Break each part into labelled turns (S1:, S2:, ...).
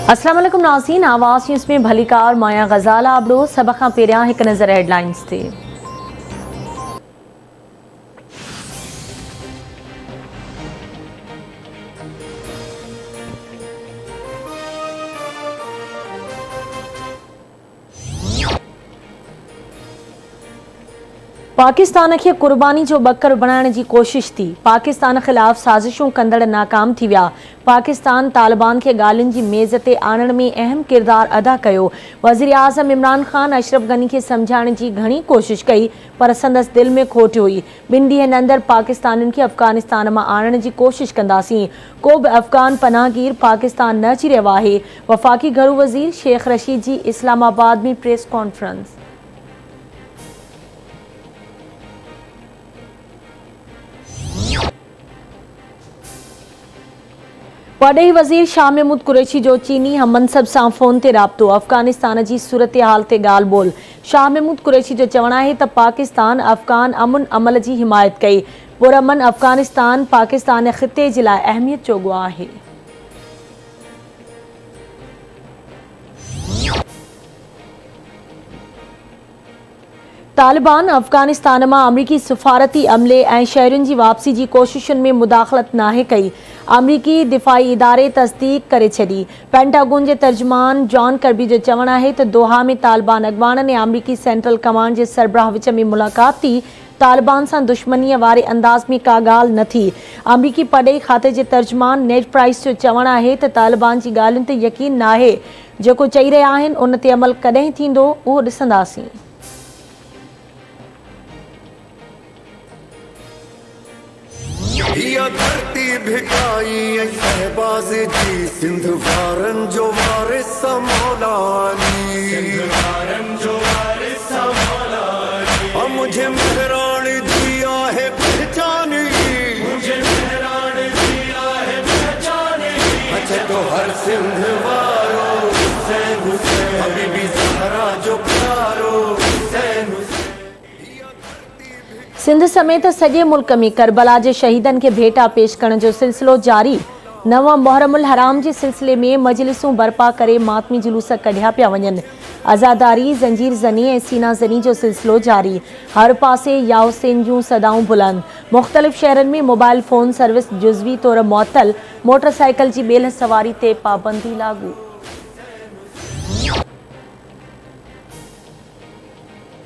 S1: अस्सलाम वालेकुम नाज़रीन, आवाज़ न्यूज़ में भलीकार माया गज़ाल आबड़ो सभ खां पहिरियां हिकु नज़र हेडलाइंस ते। पाकिस्तान के कुर्बानी जो बकर बनाने की कोशिश थी। पाकिस्तान खिलाफ साजिशों कंदड़ नाकाम थी विया। पाकिस्तान तालिबान के गालिन की मेज़ ते आणण में अहम किरदार अदा कयो। वज़ीर आज़म इमरान खान अशरफ गनी के समझाने की घणी कोशिश कई, पर संदस दिल में खोट हुई। ॿिनि ॾींहनि अंदर पाकिस्तानियुनि खे अफ़गानिस्तान में आणण की कोशिश कंदासीं। को भी अफ़गान पनाहगीर पाकिस्तान न अची रहियो आहे। वफ़ाक़ी घरू वज़ीर शेख रशीद जी इस्लामाबाद में प्रेस कॉन्फ्रेंस। परॾेही वज़ीर शाह महमूद कुरैशी जो चीनी हम मनसब सां फ़ोन ते राब्तो। अफ़गानिस्तान की सूरत हाल ते ॻाल्हि ॿोल। शाह महमूद कुरैशी जो चवणु आहे त पाकिस्तान अफ़गान अमुन अमल की हिमायत कई। पुरअमन अफ़गानिस्तान पाकिस्तान ख़िते जे लाइ अहमियत चोगो आहे। तालिबान अफ़गानिस्तान में अमरीकी सफ़ारती अमले और शहरुनि की वापसी की कोशिशुनि में मुदाख़लत नाहे कई। अमरीकी दिफ़ाई इदारे तस्दीक करे छॾी। पेंटागन के तर्जुमान जॉन कर्बी जो चवणु आहे त दोहा में तालिबान अॻवाननि ऐं अमरीकी सेंट्रल कमांड के सरबराह विच में मुलाक़ात थी। तालिबान सां दुश्मनीअ वारे अंदाज़ में का ॻाल्हि न थी। अमरीकी परॾेही खाते के तर्जुमान नेड प्राइस जो चवणु आहे त तालिबान की ॻाल्हियुनि ते यकीन नाहे। जेको चई रहिया आहिनि उन ते अमल कॾहिं थींदो उहो ॾिसंदासीं।
S2: धरती भिकाई शहबाज जी सिंध वारन जो वारिस मौलानी मुझे मेहरान दिया है पहचानी। अच्छा तो हर सिंध वारो अभी भी सहारा जो प्यारो
S1: सिंध समेत सॼे मुल्क में करबला के शहीदन के भेटा पेश करण जो सिलसिलो जारी। नव मुहर्रमुल हराम के सिलसिले में मजलिसूं बर्पा करे मातमी जुलूस कढिया पिया वञनि। आज़ादारी जंजीर ज़नी ऐं सीना ज़नी जो सिलसिलो जारी। हर पासे या हुसैन जूं सदाऊं बुलंद। मुख़्तलिफ़ शहरनि में मोबाइल फ़ोन सर्विस जुज़वी तौर मुअत्तल। मोटरसाइकिल की ॿेल सवारी ते पाबंदी लागू।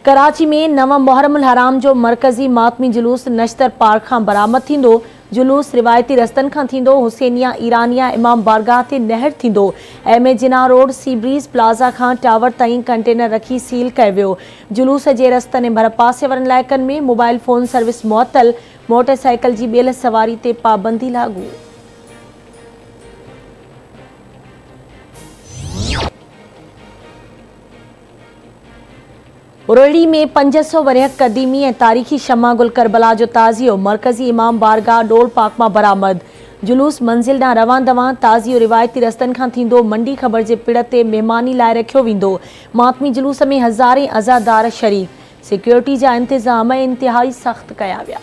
S1: कराची में नव मुहर्रमुल हराम जो मरकज़ी मातमी जुलूस नश्तर पार्क खां बरामद थींदो। जुलूस रिवायती रस्तन खां थींदो। हुसैनिया ईरानिया इमाम बारगाह ते नहर थींदो। एम जिना रोड सी ब्रीज प्लाज़ा खां टावर ताईं कंटेनर रखी सील कयो वियो। जुलूस जे रस्तनि ऐं भर पासे वारनि इलाइक़नि में मोबाइल फ़ोन सर्विस मुअत्तल। मोटरसाइकिल की ॿेल सवारी ते पाबंदी लागू। रोहिड़ी में 500 वरिय कदीमी और तारीख़ी शमा गुल करबला जो ताज़ियो मरकज़ी इमाम बारगाह डोल पार्क में बरामद। जुलूस मंजिल ॾांहुं रवां दवां। ताज़ियो रिवायती रस्तनि खां थींदो। मंडी ख़बर के पिड़ ते महिमानी लाइ रखियो वेंदो। मातमी जुलूस में हज़ारे अज़ादार शरीक। सिक्योरिटी जा इंतज़ाम इंतिहाई सख़्त कया विया।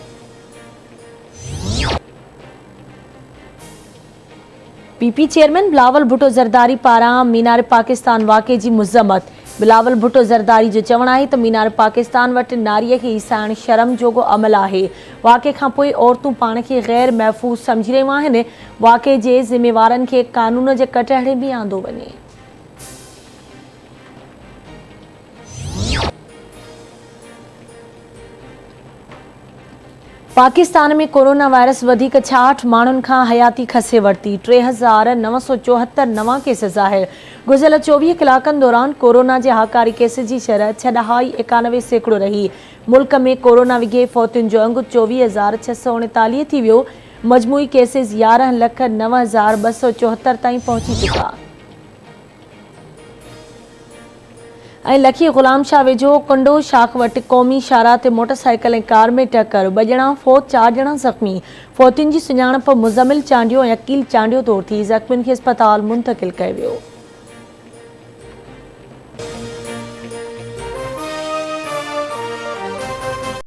S1: पीपी चेयरमैन बिलावल भुट्टो ज़रदारी पारां मीनार पाकिस्तान वाक़े की मज़म्मत। बिलावल भुट्टो ज़रदारी जो चवणु आहे त मीनार पाकिस्तान वटि नारीअ खे ईसाइण शर्म जोगो अमल आहे। वाक़े खां पोइ औरतूं पाण खे गैर महफ़ूज़ सम्झी रहियूं आहिनि। वाक़े जे ज़िम्मेवारनि खे कानून जे कटहरे में आंदो वञे। पाकिस्तान में कोरोना वायरस वधिक 66 माण्हुनि खां हयाती खसे वरिती। 3974 नवां केस ज़ाहिर। गुज़िरियल 24 कलाकनि दौरान कोरोना के हाकारी केस की शरह 6.91% रही। मुल्क में कोरोना विघे फौतियुनि जो अंग 24,639 थी वियो। मजमूई केसिस 11,09,274 ताईं पहुची चुका। लखी गुलाम शाह वेझो कुंडो शाख वटि क़ौमी शाहराह ते मोटरसाइकिल ऐं कार में टक्कर। 2 ॼणा फौत, 4 ॼणा ज़ख़्मी। फौतियुनि की सुञाणप मुज़मिल चांडियो ऐं अकील चांडियो तौर थी। ज़ख़्मियुनि खे अस्पताल मुंतक़िल कयो वियो।